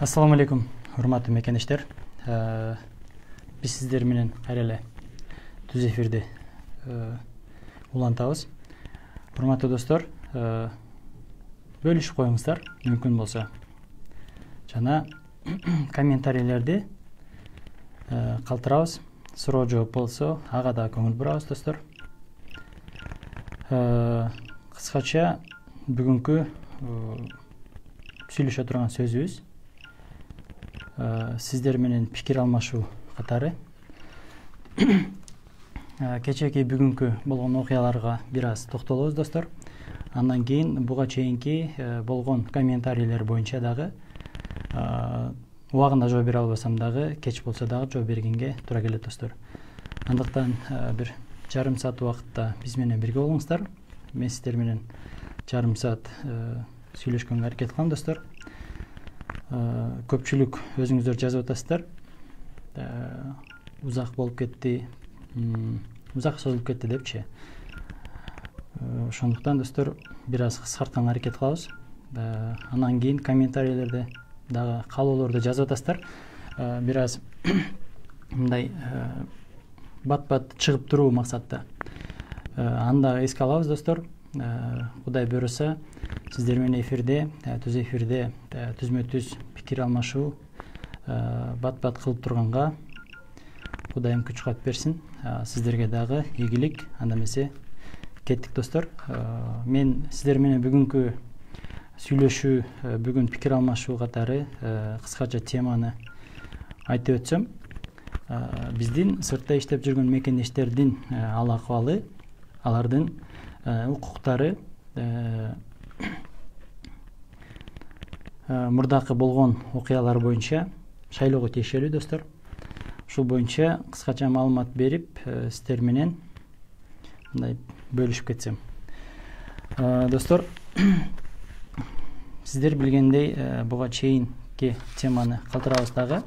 Assalamu алейкум, урматтуу мекендештер. Биз сиздер менен кайра эле түз эфирде улантабыз. Урматтуу достор, бөлүшүп коюңуздар, мүмкүн болсо. Жана комментарийлерди калтырабыз. Суроо жооп болсо, ага да көңүл бурабыз, достор. Кыскача бүгүнкү сүйлөшө турган сөзүбүз сиздер менен пикир алмашуу катары. Кечээки бүгүнкү болгон окуяларга бир аз токтолобуз, достор. Андан кийин буга чейинки болгон комментарийлер боюнча дагы убагында жооп бере албасам дагы, кеч болсо дагы жооп бергенге туура келет, достор. Андыктан бир жарым саат убакытта биз менен бирге болуңуздар. Мен сиздер менен жарым саат сүйлөшкөнгө аракет кылам, достор. Көпчүлүк өзүңүздөр жазып атасыздар. Узак болуп кетти, узак созулуп кетти депчи. Ошондуктан, достор, бир аз кыскартканга аракет кылабыз. Андан кийин комментарийлерде дагы каалоолорду жазып атасыздар. Бир аз мындай бат-бат чыгып туруу максатта. Анда эске алабыз, достор. Кудай буйруса, сиздер менен эфирде, түз эфирде түзмө-түз пикир алмашуу бат-бат кылып турганга Кудайым күч кубат берсин. Сиздерге дагы ийгилик, анда эмесе кеттик, достор. Мен сиздер менен бүгүнкү сүйлөшүү, бүгүн пикир алмашуу катары кыскача теманы айтып өтсөм, биздин сыртта иштеп жүргөн мекендештердин ал акыбалы, алардын укуктары мурдакы болгон окуялар боюнча шайлоого тиешелүү, достор. Ушул боюнча кыскача маалымат берип, сиздер менен мындай бөлүшүп кетсем. Достор, сиздер билгендей, буга чейинки теманы калтырабыз дагы.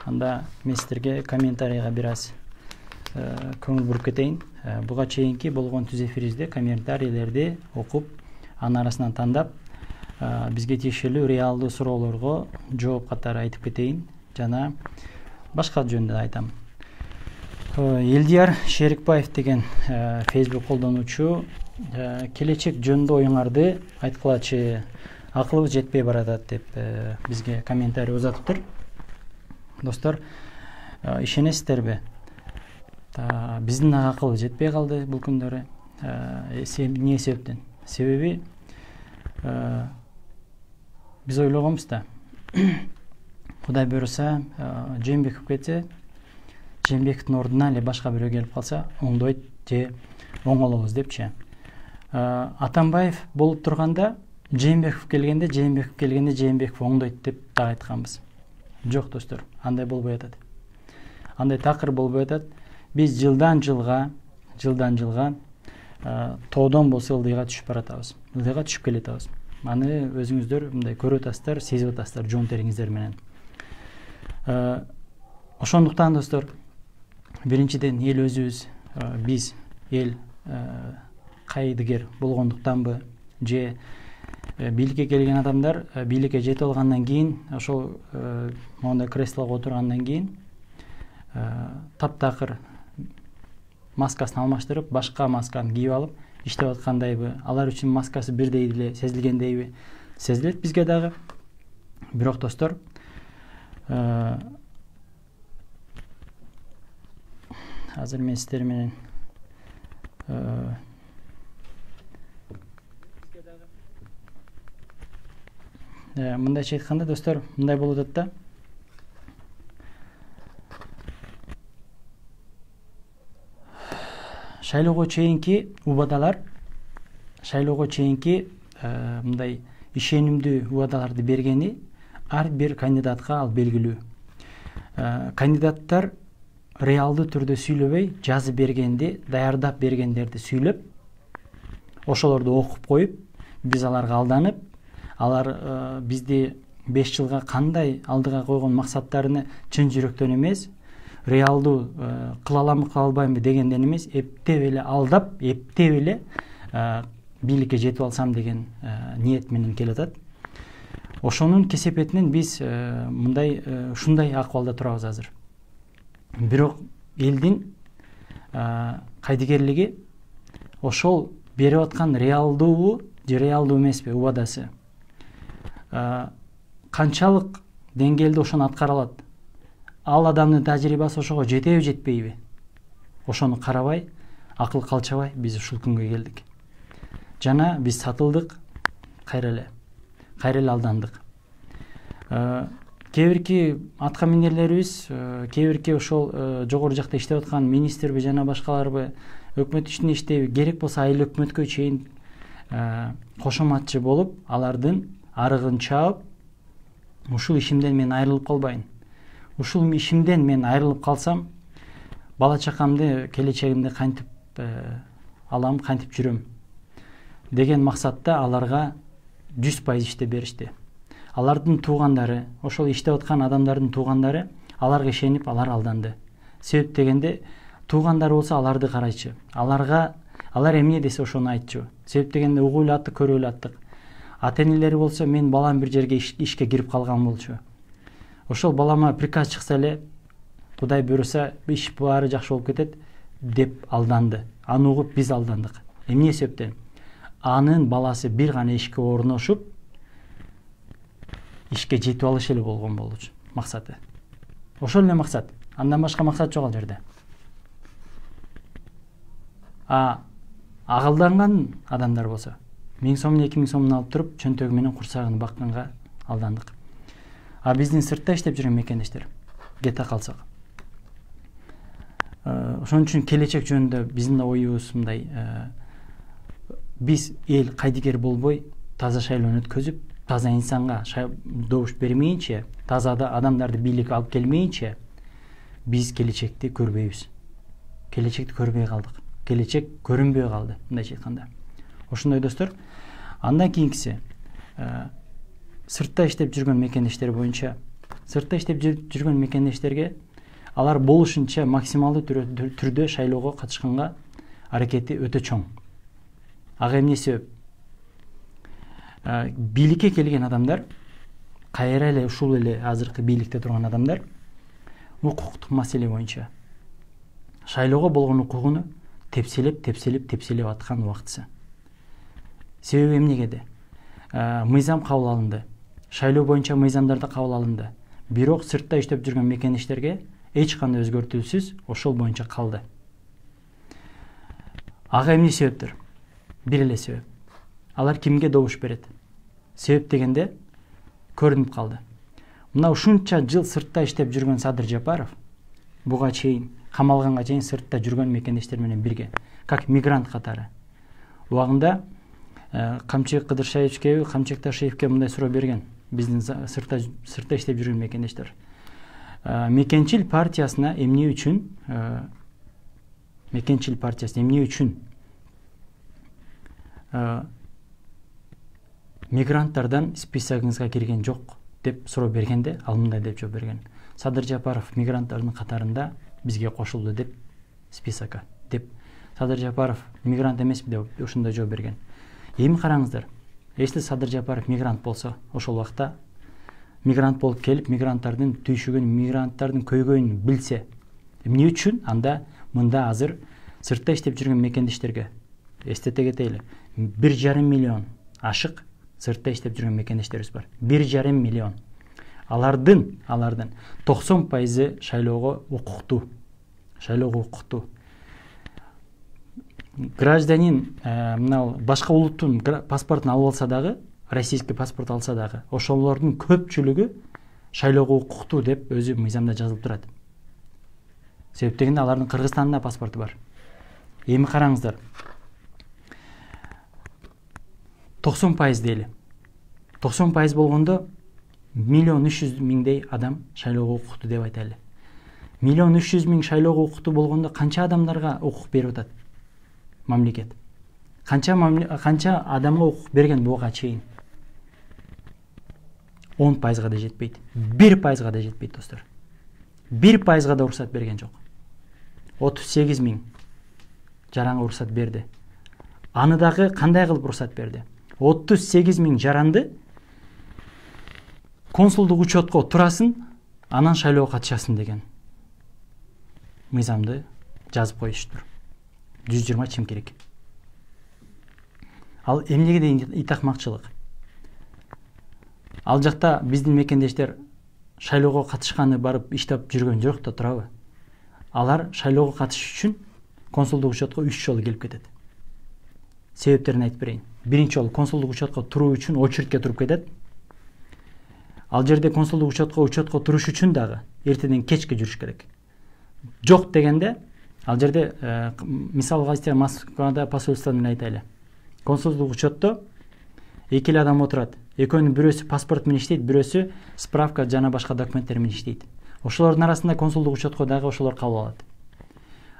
Анда мен сиздерге комментарийга бир аз көңүл буруп кетейин. Буга чейинки болгон түз эфирибизде комментарийлерди окуп, анын арасынан тандап, бизге тиешелүү реалдуу суроолорго жооп катары айтып кетейин, жана башка жөнүндө айтам. Элдияр Шерикбаев деген Facebook колдонуучу келечек жөнүндө оюңарды айткылачы, акылыбыз жетпей баратат деп бизге комментарий узатыптыр. Достор, ишенесиздерби? Биздин акылыбыз жетпей калды бул күндөрү. Эмне себептен? Себеби биз ойлогонбуз да. Кудай буйруса, Жээнбеков кетсе, Жээнбековдун ордуна эле башка бирөө келип калса, оңдойт же оңолобуз депчи. Атамбаев болуп турганда, Жээнбеков келгенде Жээнбеков оңдойт деп да айтканбыз. Жок, достор, андай болбой атат. Андай такыр болбой атат. Биз жылдан жылга тоодон болсо ылдыйга түшүп баратабыз. Ылдыйга түшүп келатабыз. Аны өзүңүздөр мындай көрүп атасыздар, сезип атасыздар жон териңиздер менен. Ошондуктан, достор, биринчиден эл өзүбүз, биз эл кайдыгер болгондуктанбы, же бийликке келген адамдар бийликке жетип алгандан кийин, ошол мондай креслого отургандан кийин таптакыр маскасын алмаштырып, башка масканы кийип алып иштеп аткандайбы, алар үчүн маскасы бирдей эле сезилгендейби? Сезилет бизге дагы. Бирок, достор, азыр мен сиздер менен мындайча айтканда, достор, мындай болуп атат да. Шайлоого чейинки убадалар, шайлоого чейинки мындай ишенимдүү убадаларды бергени ар бир кандидатка ал белгилүү. Кандидаттар реалдуу түрдө сүйлөбөй, жазып бергенди, даярдап бергендерди сүйлөп, ошолорду окуп коюп, биз аларга алданып, алар бизди 5 жылга кандай алдыга койгон максаттарыны чын жүрөктөн эмес, реалдуу кыла аламбы, кыла албаймбы дегенден эмес, эптеп эле алдап, эптеп эле бийликке жетип алсам деген ниет менен келатат. Ошонун кесепетинен биз мындай ушундай акыбалда турабыз азыр. Бирок элдин кайдыгерлиги ошол берип аткан реалдуубу же реалдуу эмеспи убадасы канчалык деңгээлде ошону аткара алат, ал адамдын тажрыйбасы ошого жетеби жетпейби, ошону карабай акыл калчабай биз ушул күнгө келдик. Жана биз сатылдык, кайра эле алдандык. Кээ бирки атка минерлерибиз, кээ бирки ошол жогору жакта иштеп аткан министрби жана башкаларбы, өкмөт ичинде иштейби, керек болсо айыл өкмөткө чейин кошоматчы болуп, алардын арыгын чаап, ушул ишимден мен айрылып калбайын, ушул ишимден мен айрылып калсам бала чакамды, келечегимди кантип алам, кантип жүрөм деген максатта аларга 100% иштеп беришти. Алардын туугандары, ошол иштеп аткан адамдардын туугандары аларга ишенип, алар алданды. Себеп дегенде туугандары болсо аларды карайчы, алар эмне десе ошону айтчу. Себеп дегенде угуп эле аттык, көрүп эле аттык. Ата-энелери болсо мен балам бир жерге ишке кирип калган болчу. Ошол балама приказ чыкса эле, Кудай буйруса иш баары жакшы болуп кетет деп алданды. Аны угуп биз алдандык. Эмне себептен? Анын баласы бир гана ишке орношуп, ишке жетип алыш эле болгон болчу максаты. Ошол эле максат. Андан башка максат жок ал жерде. Агылданган адамдар болсо 1000 сом, 2000 сомун алып туруп, чөнтөгү менен курсагын бакканга алдандык. Биздин сыртта иштеп жүргөн мекендештер кете калсак. Ошон үчүн келечек жөнүндө биздин да оюбуз мындай. Биз эл кайдыгер болбой, таза шайлоону өткөзүп, таза инсанга добуш бермейинче, таза адамдарды бийликке алып келмейинче биз келечекти көрбөйбүз. Келечекти көрбөй калдык. Келечек көрүнбөй калды, мындайча айтканда. Ошондой достор. Андан кийинкиси сыртта иштеп жүргөн мекендештер боюнча, сыртта иштеп жүргөн мекендештерге алар болушунча максималдуу түрдө шайлоого катышканга аракети өтө чоң. Ага эмне себеп? Бийликке келген адамдар, кайра эле ушул эле азыркы бийликте турган адамдар укуктук маселе боюнча шайлоого болгон укугуну тепселеп аткан убактысы. Себеби эмнегеде? Мыйзам кабыл алынды. Шайлоо боюнча мыйзамдар да кабыл алынды. Бирок сыртта иштеп жүргөн мекендештерге эч кандай өзгөртүүсүз ошол боюнча калды. Ага эмне себептер? Бир эле себеп. Алар кимге добуш берет? Себеп дегенде көрүнүп калды. Мына ушунча жыл сыртта иштеп жүргөн Садыр Жапаров буга чейин, камалганга чейин сыртта жүргөн мекендештер менен бирге, как мигрант катары. Убагында Камчек Кыдыршаевичке, Камчек Ташиевке мындай суроо берген. Биздин сыртта иштеп жүргөн мекендештер. Мекенчил партиясына эмне үчүн мигранттардан списогуңузга кирген жок деп суроо бергенде, ал мындай деп жооп берген. Садыр Жапаров мигранттардын катарында бизге кошулду деп списокко деп. Садыр Жапаров мигрант эмеспи деп ошондой жооп берген. Эми караңыздар, если Садыр Жапаров мигрант болсо, ошол убакта мигрант болуп келип, мигранттардын түйшүгүн, мигранттардын көйгөйүн билсе, эмне үчүн анда мында азыр сыртта иштеп жүргөн мекендештерге эстете кетели, 1,5 миллион ашык сыртта иштеп жүргөн мекендештерибиз бар. 1,5 миллион. Алардын 90% шайлоого укуктуу. Гражданин мына башка улуттун паспортун алып алса дагы, российский паспорт алса дагы, ошолордун көпчүлүгү шайлоого укуктуу деп өзү мыйзамда жазылып турат. Себеп дегенде алардын Кыргызстанда паспорту бар. Эми караңыздар. 90% дейли. 90% болгондо 1,3 миллион адам шайлоого укуктуу деп айталы. 1,3 миллион шайлоого укуктуу болгондо канча адамдарга укук берип атат мамлекет? Канча адамга укук берген буга чейин? 10%га да жетпейт. 1%га да жетпейт достор. 1%га да уруксат берген жок. 38 миң жаранга уруксат берди. Аны дагы кандай кылып уруксат берди? 38 миң жаранды консулдук учетко турасын, анан шайлоого катышасың деген мыйзамды жазып коюштур. 120 чим керек. Ал эмнеге деген итакмакчылык? Ал жакта биздин мекендештер шайлоого катышканы барып иштеп жүргөн жок да, турабы? Алар шайлоого катышыш үчүн консулдук учетко 3 жолу келип кетет. Себептерин айтып берейин. Биринчи жолу консулдук учетко туруу үчүн очередке туруп кетет. Ал жерде консулдук учетко туруш үчүн дагы эртеден кечке жүрүш керек. Жок дегенде, ал жерде мисалга Москвада посольстводан айтайлы. Консулдук учетто 2 адам отурат. Экөөнүн бирөөсү паспорт менен иштейт, бирөөсү справка жана башка документтер менен иштейт. Ошолордун арасында консулдук учетко дагы ошолор кабыл алат.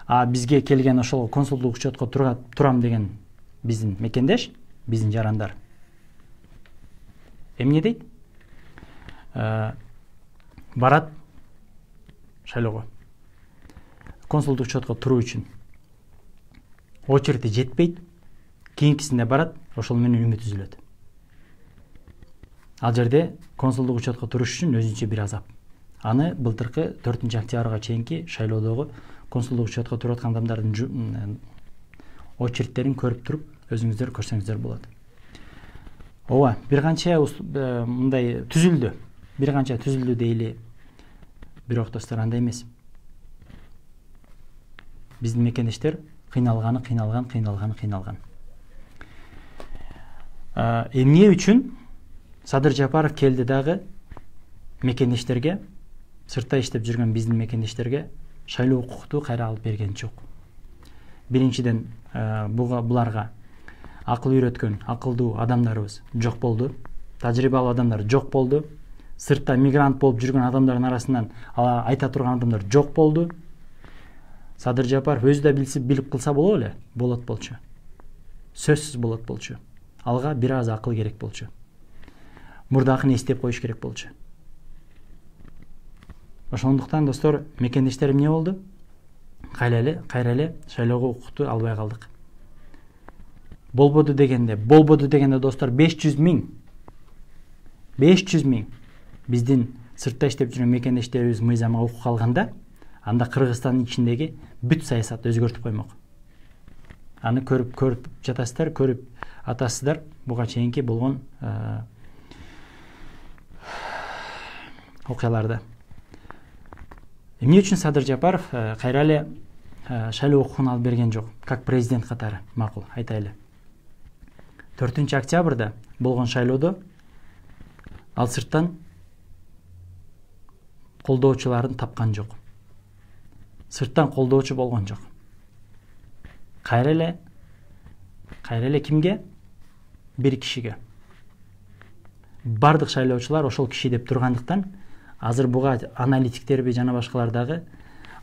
А бизге келген ошол консулдук учетко турам деген биздин мекендеш, биздин жарандар эмне дейт? Барат шайлоого. Консулдук учетко туруу үчүн очереди жетпейт, кийинкисинде барат, ошол менен үмүт үзүлөт. Ал жерде консулдук учетко туруш үчүн өзүнчө бир азап. Аны былтыркы 4-октябрга чейинки шайлоодогу консулдук учетко туруп аткан адамдардын очередтерин көрүп туруп, өзүңүздөр көрсөңүздөр болот. Ооба, бир канча мындай түзүлдү. Бир канча түзүлдү дейли. Бирок достор, андай эмес. Биздин мекендештер кыйналган. Эмне үчүн Садыр Жапаров келди дагы мекендештерге, сыртта иштеп жүргөн биздин мекендештерге шайлоо укукту кайра алып берген жок. Биринчиден, буларга акыл үйрөткөн акылдуу адамдарыбыз жок болду. Тажрыйбалуу адамдар жок болду. Сыртта мигрант болуп жүргөн адамдардын арасынан айта турган адамдар жок болду. Садыр Жапаров өзү да билип кылса болот эле, болот болчу. Сөзсүз болот болчу. Алга бир аз акыл керек болчу. Мурдакыны эстеп коюш керек болчу. Ошондуктан достор, мекендештер эмне болду? Кайра эле шайлоого укукту албай калдык. Болбоду дегенде достор 500 миң биздин сыртта иштеп жүргөн мекендештерибиз мыйзамга укук алганда, анда Кыргызстандын ичиндеги бүт саясат өзгөртүп коймок. Аны көрүп жатасыздар, көрүп атасыздар буга чейинки болгон окуяларда. Эмне үчүн Садыр Жапаров кайра эле шайлоо укугун алып берген жок? Как президент катары, макул, айтайлы. 4-октябрда болгон шайлоодо ал сырттан колдоочуларын тапкан жок. Сырттан колдоочу болгон жок. Кайра эле кимге? Бир кишиге. Бардык шайлоочулар ошол киши деп тургандыктан, азыр буга аналитиктерби жана башкалар дагы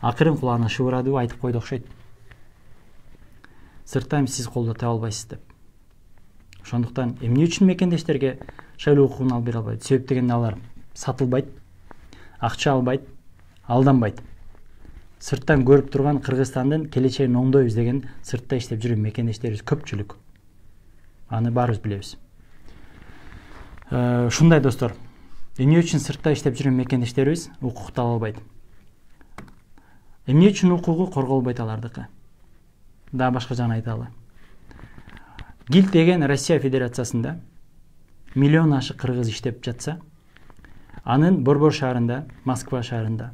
акырын кулагына шыбырадыбы айтып койду окшойт. Сырттан сиз колдото албайсыз деп. Ошондуктан эмне үчүн мекендештерге шайлоо укугун алып бере албайт? Себеп дегенде алар сатылбайт, акча албайт, алданбайт. Сырттан көрүп турган Кыргызстандын келечегин оңдойбуз деген сыртта иштеп жүргөн мекендештерибиз көпчүлүк. Аны баарыбыз билебиз. Ушундай достор, эмне үчүн сыртта иштеп жүргөн мекендештерибиз укукту ала албайт? Эмне үчүн укугу корголбойт алардыкы? Да башка жагын айталы. ГИЛ деген Россия Федерациясында миллион ашык кыргыз иштеп жатса, анын Борбор шаарында, Москва шаарында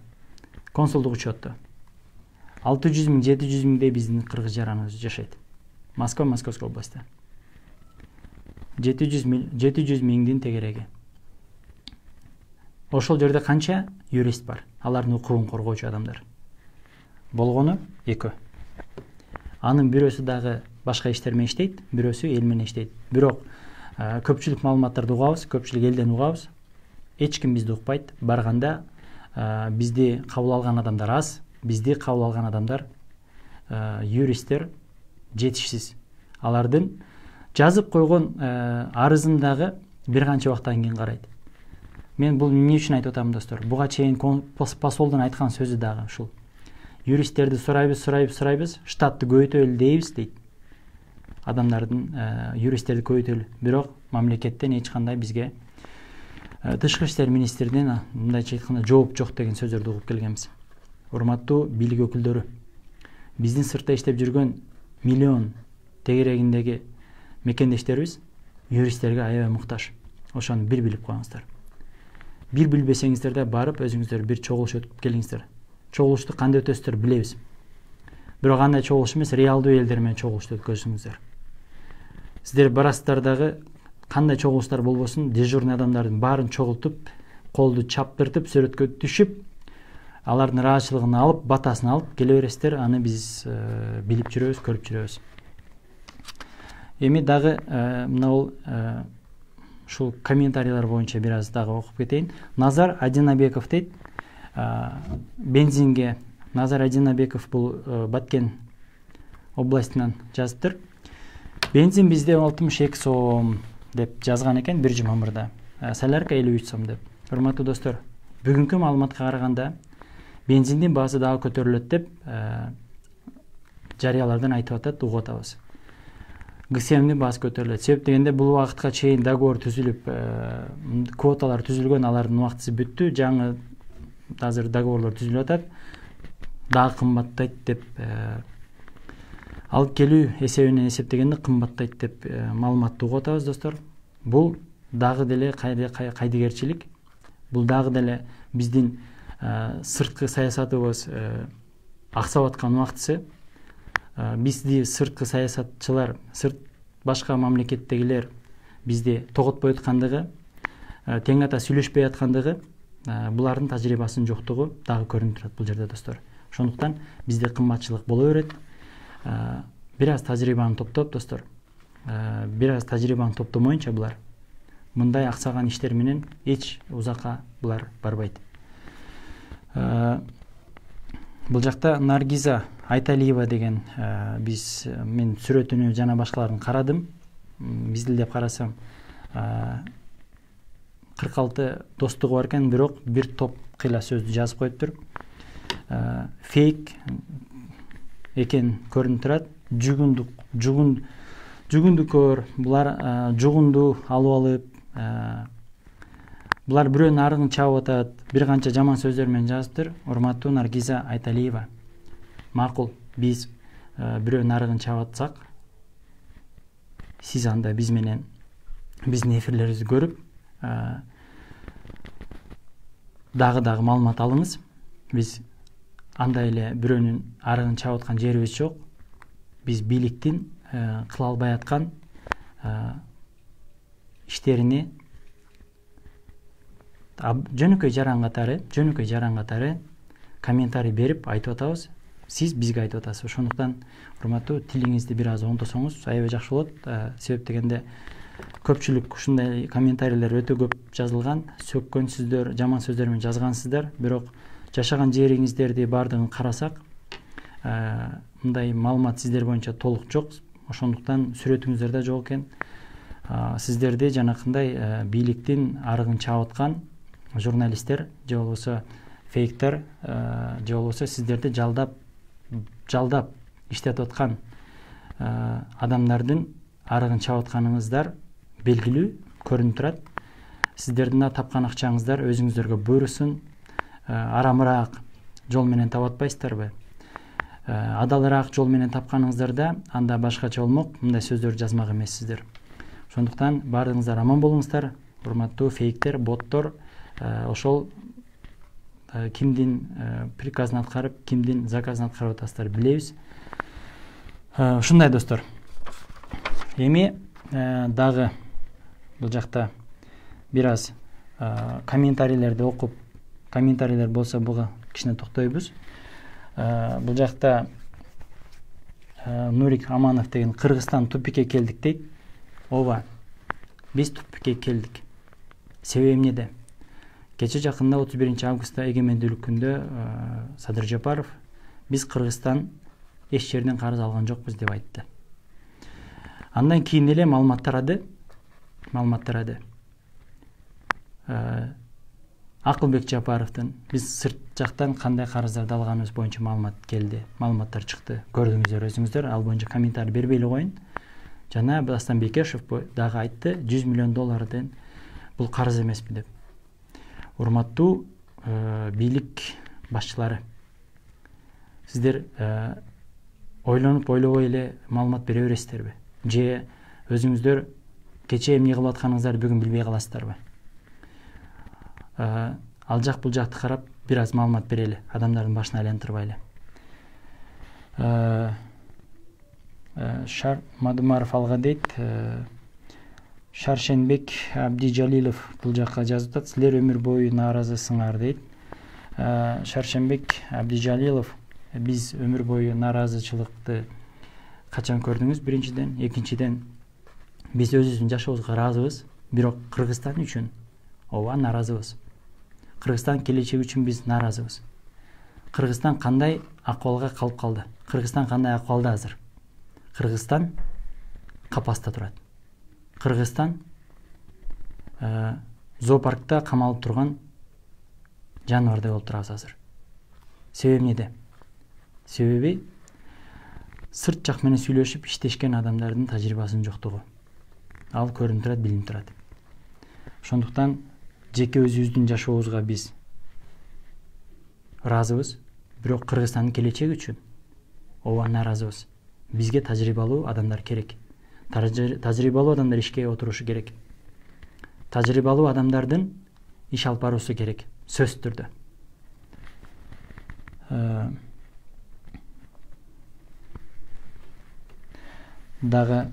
консулдук учетто 600 миң, 700 миңдей биздин кыргыз жараныбыз жашайт. Москва, Московская областта. 700 миңдин тегереги. Ошол жерде канча юрист бар? Алардын укугун коргоочу адамдар. Болгону 2. Анын бирөөсү дагы башка иштер менен иштейт, бирөөсү эл менен иштейт. Бирок көпчүлүк маалыматтарды угабыз, көпчүлүк элден угабыз. Эч ким бизди укпайт. Барганда бизди кабыл алган адамдар аз, бизди кабыл алган адамдар юристтер жетишсиз. Алардын жазып койгон арызын дагы бир канча убакыттан кийин карайт. Мен бул эмне үчүн айтып атам достор? Буга чейин посолдун айткан сөзү дагы ушул. Юристтерди сурайбыз, штатты көбөйтөлү дейбиз дейт. Адамдардын юристтерди көбөйтөлү. Бирок мамлекеттен эч кандай бизге Тышкы иштер министринин мындайча айтканда жооп жок деген сөздөрдү угуп келгенбиз. Урматтуу бийлик өкүлдөрү, биздин сыртта иштеп жүргөн миллион тегерегиндеги мекендештерибиз юристтерге аябай муктаж. Ошону бир билип коюңуздар. Бир билбесеңиздер да барып өзүңүздөр бир чогулуш өтүп келиңиздер. Чогулушту кандай өтөсүздөр билебиз. Бирок андай чогулуш эмес, реалдуу элдер менен чогулушту өткөзүңүздөр. Сиздер барасыздар дагы кандай чогулуштар болбосун, дежурный адамдардын баарын чогултуп, колду чаптыртып, сүрөткө түшүп, алардын ыраазычылыгын алып, батасын алып келе бересиздер. Аны биз билип жүрөбүз, көрүп жүрөбүз. Эми дагы мына ушул комментарийлер боюнча бир аз дагы окуп кетейин. Назар Адинабеков дейт, бензинге, Назар Адинабеков бул Баткен областынан жазыптыр. Бензин бизде 62 сом деп жазган экен 1 мамырда. Солярка 53 сом деп. Урматтуу достор, бүгүнкү маалыматка караганда бензиндин баасы дагы көтөрүлөт деп жарыялардан айтып атат, угуп атабыз. ГСМдин баасы көтөрүлөт. Себеп дегенде бул убакытка чейин договор түзүлүп, квоталар түзүлгөн, алардын убактысы бүттү. Жаңы азыр договорлор түзүлүп атат. Дагы кымбаттайт деп алып келүү эсебинен эсептегенде кымбаттайт деп маалыматты угуп атабыз, достор. Бул дагы деле кайдыгерчилик. Бул дагы деле биздин сырткы саясатыбыз аксап аткан убактысы. Бизди сырткы саясатчылар, башка мамлекеттегилер бизди тоготпой аткандыгы, тең ата сүйлөшпөй аткандыгы, булардын тажрыйбасынын жоктугу дагы көрүнүп турат бул жерде, достор. Ошондуктан бизде кымбатчылык боло берет. Бир аз тажрыйбаны топтоп, достор, бир аз тажрыйбаны топтомоюнча булар мындай аксаган иштер менен эч узакка булар барбайт. Бул жакта Наргиза Айталиева деген мен сүрөтүнү жана башкаларын карадым. Биздилдеп карасам 46 достугу бар экен, бирок бир топ кыйла сөздү жазып коюптур. Фейк экен көрүнүп турат. Жугундукөр, булар жугунду алып алып, булар бирөөнүн арыгын чабып атат, бир канча жаман сөздөр менен жазыптыр. Урматтуу Наргиза Айталиева, макул, биз бирөөнүн арыгын чабып атсак, сиз анда биз менен биздин эфирлерибизди көрүп, дагы маалымат алыңыз. Биз андай эле бирөөнүн арыгын чабып аткан жерибиз жок. Биз бийликтин кыла албай аткан иштерини жөнөкөй жаран катары комментарий берип айтып атабыз. Сиз бизге айтып атасыз. Ошондуктан урматтуу, тилиңизди бир аз оңдосоңуз аябай жакшы болот. Себеп дегенде көпчүлүк ушундай комментарийлер өтө көп жазылган, сөккөн сөздөр, жаман сөздөр менен жазгансыздар. Бирок жашаган жериңиздерди бардыгын карасак, мындай маалымат сиздер боюнча толук жок. Ошондуктан сүрөтүңүздөрдө жок экен. Сиздерди жанакындай бийликтин арыгын чабып аткан журналисттер же болбосо фейктер, же болбосо сиздерди жалдап иштетип аткан адамдардын арыгын чабып атканыңыздар белгилүү көрүнүп турат. Сиздердин да тапкан акчаңыздар өзүңүздөргө буйрусун. Арамыраак жол менен таап атпайсыздарбы? Адалыраак жол менен тапканыңыздарда анда башкача болмок, мындай сөздөр жазмак эмессиздер. Ошондуктан баардыгыңыздар аман болуңуздар, урматтуу фейктер, боттор. Ошол кимдин приказын аткарып, кимдин заказын аткарып атасыздар билебиз. Ушундай, достор. Эми дагы бул жакта бир аз комментарийлерди окуп, комментарийлер болсо буга кичине токтойбуз. Бул жакта Нурик Аманов деген Кыргызстан тупикке келдик дейт. Ооба, биз тупикке келдик. Себеби эмнеде? Кече жакында 31 августта эгемендүүлүк күндө Садыр Жапаров биз Кыргызстан эч жерден карыз алган жокпуз деп айтты. Андан кийин эле маалымат тарады. Акылбек Жапаровдун биз сырт жактан кандай карыздарды алганыбыз боюнча маалымат келди. Маалыматтар чыкты. Көрдүңүздөр өзүңүздөр, ал боюнча комментарий бербей эле коюн. Жана Дастан Бекешев дагы айтты, $100 миллион бул карыз эмеспи деп. Урматтуу бийлик башчылары, сиздер ойлонуп ойлобой эле маалымат бере бересиздерби? Же өзүңүздөр кечээ эмне кылып атканыңыздарды бүгүн билбей каласыздарбы? Ал жак бул жакты карап бир аз маалымат берели, адамдардын башын айлантырбайлы. Мадумаров алга дейт, Шаршенбек Абдижалилов бул жакка жазып атат, силер өмүр бою нааразысыңар дейт. Шаршенбек Абдижалилов, биз өмүр бою нааразычылыкты качан көрдүңүз? Биринчиден, экинчиден, биз өзүбүздүн жашообузга ыраазыбыз, бирок Кыргызстан үчүн ооба нааразыбыз. Кыргызстан келечеги үчүн биз нааразыбыз. Кыргызстан кандай акыбалга калып калды? Кыргызстан кандай акыбалда азыр? Кыргызстан капаста турат. Кыргызстан зоопаркта камалып турган жаныбардай болуп турабыз азыр. Себеби эмнеде? Себеби сырт жак менен сүйлөшүп иштешкен адамдардын тажрыйбасынын жоктугу. Ал көрүнүп турат, билинип турат. Ошондуктан жеке өзүбүздүн жашообузга биз ыраазыбыз, бирок Кыргызстандын келечеги үчүн ооба нааразыбыз. Бизге тажрыйбалуу адамдар керек. Тажрыйбалуу адамдар ишке отурушу керек. Тажрыйбалуу адамдардын иш алып баруусу керек, сөзсүз түрдө. Дагы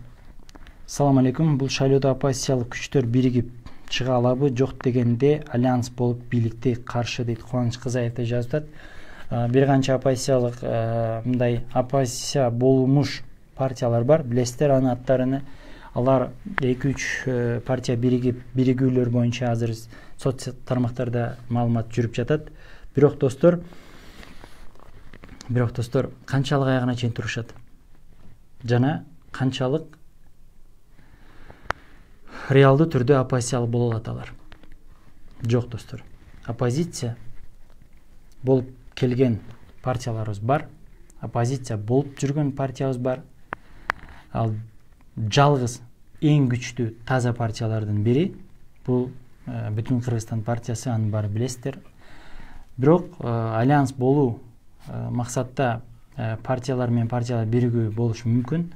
салам алейкум, бул шайлоодо оппозициялык күчтөр биригип чыга алабы, жок дегенде альянс болуп бийликти каршы дейт. Кубаныч Кызаев деп жазып атат. Бир канча оппозициялык мындай оппозиция болмуш партиялар бар, билесиздер анын аттарыны. Алар 2-3 партия биригүүлөр боюнча азыр соц тармактарда маалымат жүрүп жатат. Бирок достор, канчалык аягына чейин турушат? Жана канчалык реалдуу түрдө оппозициялык боло алат алар? Жок достор. Оппозиция болуп келген партияларыбыз бар, оппозиция болуп жүргөн партиябыз бар. Ал жалгыз эң күчтүү таза партиялардын бири бул Бүтүн Кыргызстан партиясы, аны баары билесиздер. Бирок альянс болуу максатта партиялар менен партиялар биригүү болушу мүмкүн.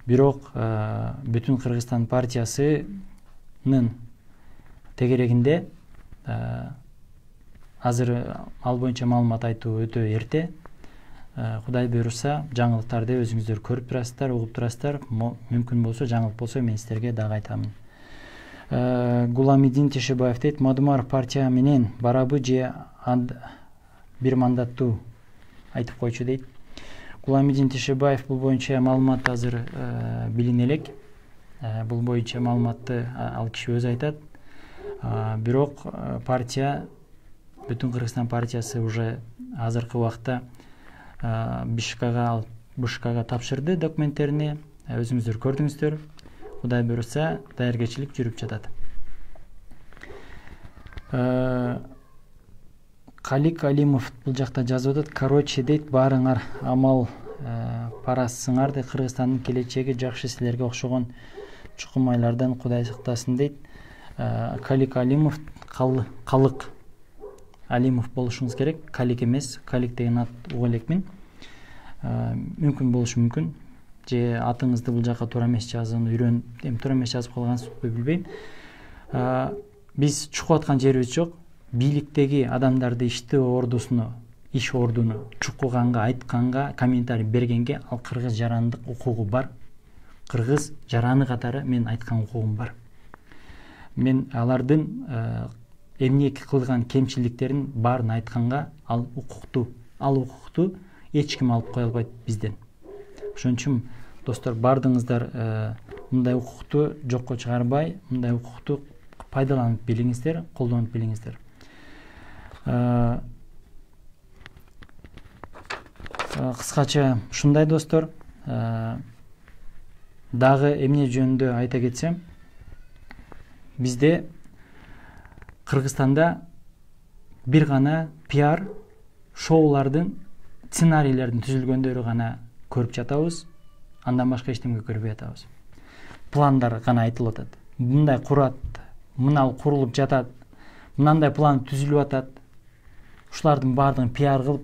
Бирок Бүтүн Кыргызстан партиясынын тегерегинде азыр ал боюнча маалымат айтуу өтө эрте. Кудай буйруса, жаңылыктарды өзүңүздөр көрүп турасыздар, угуп турасыздар. Мүмкүн болсо, жаңылык болсо мен сиздерге дагы айтамын. Гуламидин Тешебаев дейт, Мадумаров партия менен барабы же бир мандаттуу айтып койчу дейт. Гуламидин Тешебаев бул боюнча маалымат азыр билине элек. Бул боюнча маалыматты ал киши өзү айтат. Бирок партия, Бүтүн Кыргызстан партиясы уже азыркы убакта Бишкекага тапшырды документтерини. Өзүңүздөр көрдүңүздөр. Кудай буйруса, даяргерчилик жүрүп жатат. Калик Алимов бул жакта жазып атат. Короче дейт, баарыңар амал парасыңар дейт. Кыргызстандын келечеги жакшы, силерге окшогон чукумайлардан Кудай сактасын дейт. Калик Алимов, Калык Алимов болушуңуз керек. Калик эмес, Калик деген ат угу элекмин. Мүмкүн болушу мүмкүн. Же атыңызды бул жака туура эмес жазууну үйрөнүп, туура эмес жазып калгансызбы билбейм. Биз чукуп аткан жерибиз жок. Бийликтеги адамдарды иш ордуну чукуганга, айтканга, комментарий бергенге ал кыргыз жарандык укугу бар. Кыргыз жараны катары мен айткан укугум бар. Мен алардын эмне кылган кемчиликтерин баарын айтканга ал укукту эч ким алып кое албайт бизден. Ошон үчүн достор, бардыңыздар мындай укукту жокко чыгарбай, мындай укукту пайдаланып билиңиздер, колдонуп билиңиздер. Кыскача ушундай достор. Дагы эмне жөнүндө айта кетсем, бизде Кыргызстанда бир гана пиар шоулардын сценарийлердин түзүлгөндөрү гана көрүп жатабыз. Андан башка эчтеме көрбөй атабыз. Пландар гана айтылып атат. Мындай курат, мынал курулуп жатат, мынандай план түзүлүп атат. Ушулардын баардыгын пиар кылып,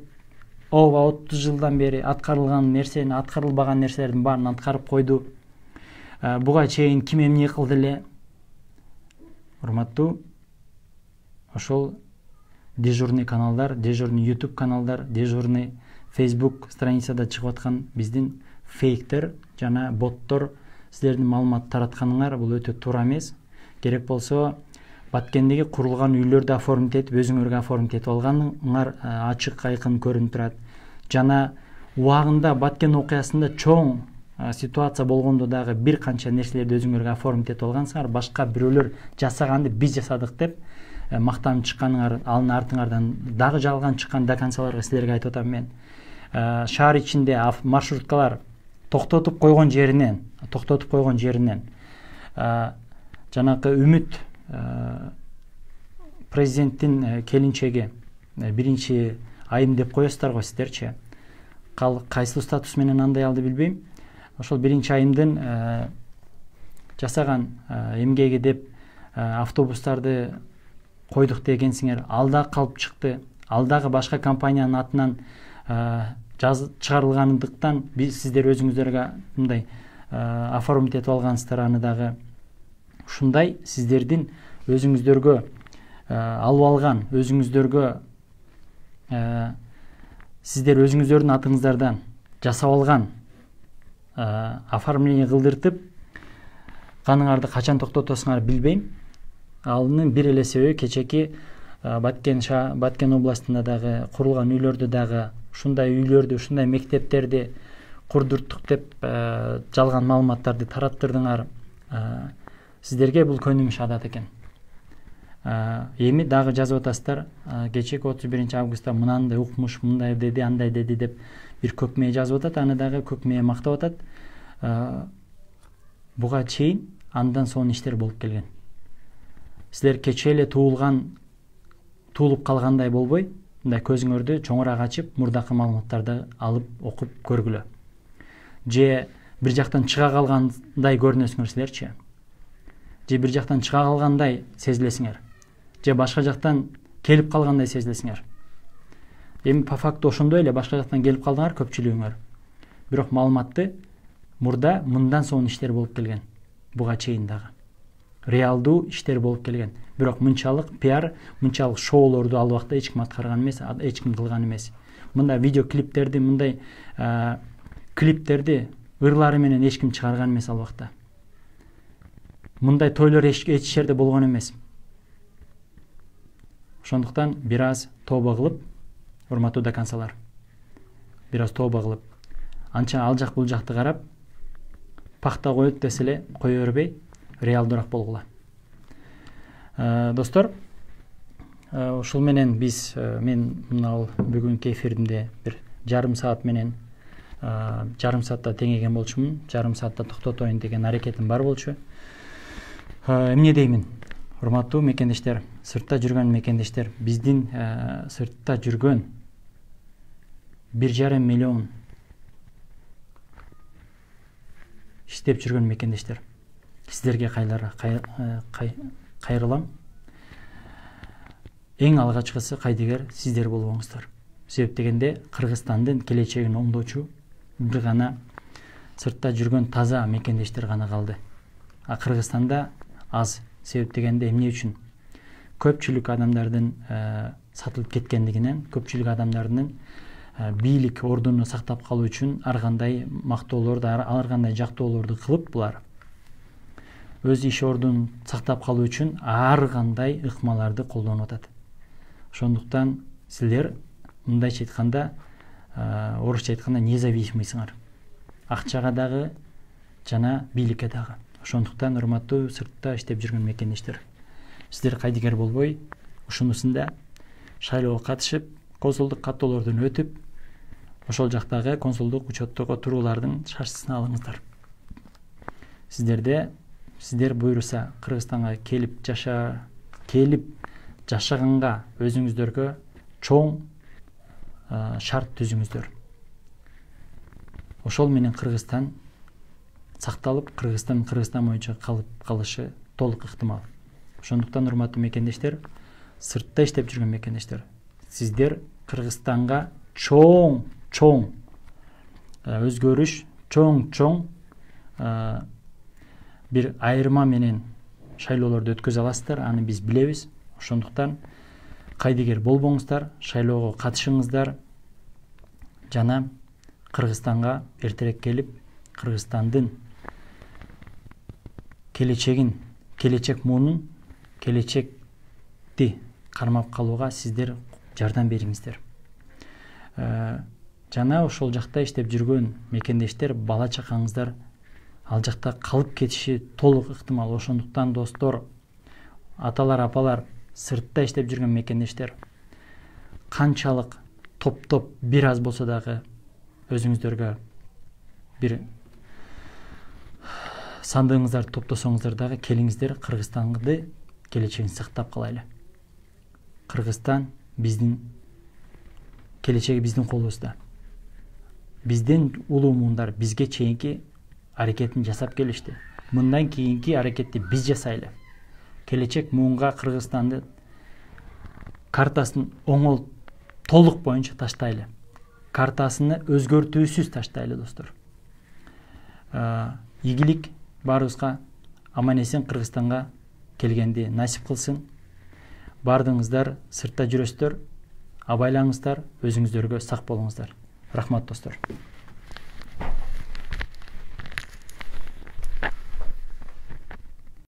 ооба 30 жылдан бери аткарылган нерсени, аткарылбаган нерселердин баарын аткарып койду. Буга чейин ким эмне кылды эле? Урматтуу, ошол дежурный каналдар, дежурный YouTube каналдар, дежурный Facebook страницада чыгып аткан биздин фейктер жана боттор силердин маалымат таратканыңар бул өтө туура эмес. Керек болсо Баткендеги курулган үйлөрдү оформить этип, өзүңөргө оформить этип алганыңар ачык айкын көрүнүп турат. Жана убагында Баткен окуясында чоң ситуация болгондо дагы бир канча нерселерди өзүңөргө оформить этип алгансыңар. Башка бирөөлөр жасаганды биз жасадык деп мактанып чыкканыңар, анын артыңардан дагы жалган чыккан до концаларга силерге айтып атам мен. Шаар ичинде маршруткалар токтотуп койгон жеринен жанакы Үмүт президенттин келинчеги биринчи айым деп коесуздар го сиздерчи. Кайсыл статус менен андай алды билбейм. Ошол биринчи айымдын жасаган эмгеги деп автобустарды койдук дегенсиңер, ал да калып чыкты. Ал дагы башка компаниянын атынан чыгарылгандыктан биз сиздер өзүңүздөргө мындай оформить этип алгансыздар. Аны дагы ушундай сиздердин өзүңүздөргө алып алган, сиздер өзүңүздөрдүн атыңыздардан жасап алган оформление кылдыртып каныңарды качан токтотосуңар билбейм. Анын бир эле себеби кечеки Баткен областында дагы курулган үйлөрдү дагы ушундай үйлөрдү, ушундай мектептерди курдурттук деп жалган маалыматтарды тараттырдыңар. Сиздерге бул көнүмүш адат экен. Эми дагы жазып атасыздар, кечеки 31-августта мынандай укмуш, мындай деди, андай деди деп бир көкмээ жазып атат. Аны дагы көкмээ мактап атат. Буга чейин андан сонун иштер болуп келген. Силер кече эле туулуп калгандай болбой, мындай көзүңөрдү чоңураак ачып, мурдакы маалыматтарды алып окуп көргүлө. Же бир жактан чыга калгандай көрүнөсүңөр силерчи. Же бир жактан чыга калгандай сезилесиңер. Же башка жактан келип калгандай сезилесиңер. Эми по факту ошондой эле башка жактан келип калдыңар көпчүлүгүңөр. Бирок маалыматты мурда мындан сонун иштер болуп келген. Буга чейин дагы реалдуу иштер болуп келген. Бирок мынчалык пиар, мынчалык шоулорду ал убакта эч ким аткарган эмес, эч ким кылган эмес. Мындай видео клиптерди, мындай клиптерди ырлары менен эч ким чыгарган эмес ал убакта. Мындай тойлор эч жерде болгон эмес. Ошондуктан бир аз тооба кылып, урматтуу дакансалар, бир аз тооба кылып, анча ал жак бул жакты карап, пахта коет десе эле кое бербей, реалдуураак болгула. Достор, ушул менен биз мен мына бүгүнкү эфирдимде бир жарым саат менен жарым саатта теңеген болчумун. Жарым саатта токтотоюн деген аракетим бар болчу. Эмне деймин? Урматтуу мекендештер, сыртта жүргөн мекендештер, биздин сыртта жүргөн 1,5 миллион иштеп жүргөн мекендештер, сиздерге кайрылам. Эң алгачкысы кайдыгер сиздер болуңуздар. Себеп дегенде Кыргызстандын келечегин оңдоочу бир гана сыртта жүргөн таза мекендештер гана калды. Кыргызстанда аз. Себеп дегенде эмне үчүн? Көпчүлүк адамдардын сатылып кеткендигинен, көпчүлүк адамдардын бийлик ордуну сактап калуу үчүн ар кандай мактоолорду, ар кандай жактоолорду кылып, булар өз иш ордун сактап калуу үчүн ар кандай ыкмаларды колдонуп атат. Ошондуктан силер мындайча айтканда, орусча айтканда независимыйсыңар. Акчага дагы жана бийликке дагы. Ошондуктан урматтуу сыртта иштеп жүргөн мекендештер, сиздер кайдыгер болбой, ушунусунда шайлоого катышып, консулдук каттоолордон өтүп, ошол жактагы консулдук учеттого туруулардын шарчысын алыңыздар. Сиздер буйруса Кыргызстанга келип жашаганга өзүңүздөргө чоң шарт түзүңүздөр. Ошол менен Кыргызстан сакталып, Кыргызстан боюнча калып калышы толук ыктымал. Ошондуктан урматтуу мекендештер, сыртта иштеп жүргөн мекендештер, сиздер Кыргызстанга чоң өзгөрүш, чоң бир айырма менен шайлоолорду өткөзө аласыздар, аны биз билебиз. Ошондуктан кайдыгер болбоңуздар, шайлоого катышыңыздар жана Кыргызстанга эртерээк келип, Кыргызстандын келечек муунун, келечекти кармап калууга сиздер жардам бериңиздер. Жана ошол жакта иштеп жүргөн мекендештер, бала чакаңыздар ал жакта калып кетиши толук ыктымал. Ошондуктан достор, аталар, апалар, сыртта иштеп жүргөн мекендештер, канчалык топтоп бир аз болсо дагы өзүңүздөргө бир сандыгыңыздарды топтосоңуздар дагы келиңиздер, Кыргызстанды келечегин сактап калайлы. Кыргызстан биздин келечеги биздин колубузда. Биздин улуу муундар бизге чейинки аракетин жасап келишти. Мындан кийинки аракетти биз жасайлы. Келечек муунга Кыргызстанды картасын оңол толук боюнча таштайлы. Картасыны өзгөртүүсүз таштайлы, достор. Ийгилик баарыбызга, аман эсен Кыргызстанга келгенди насип кылсын. Бардыңыздар сыртта жүрөсүздөр, абайлаңыздар, өзүңүздөргө сак болуңуздар. Рахмат, достор.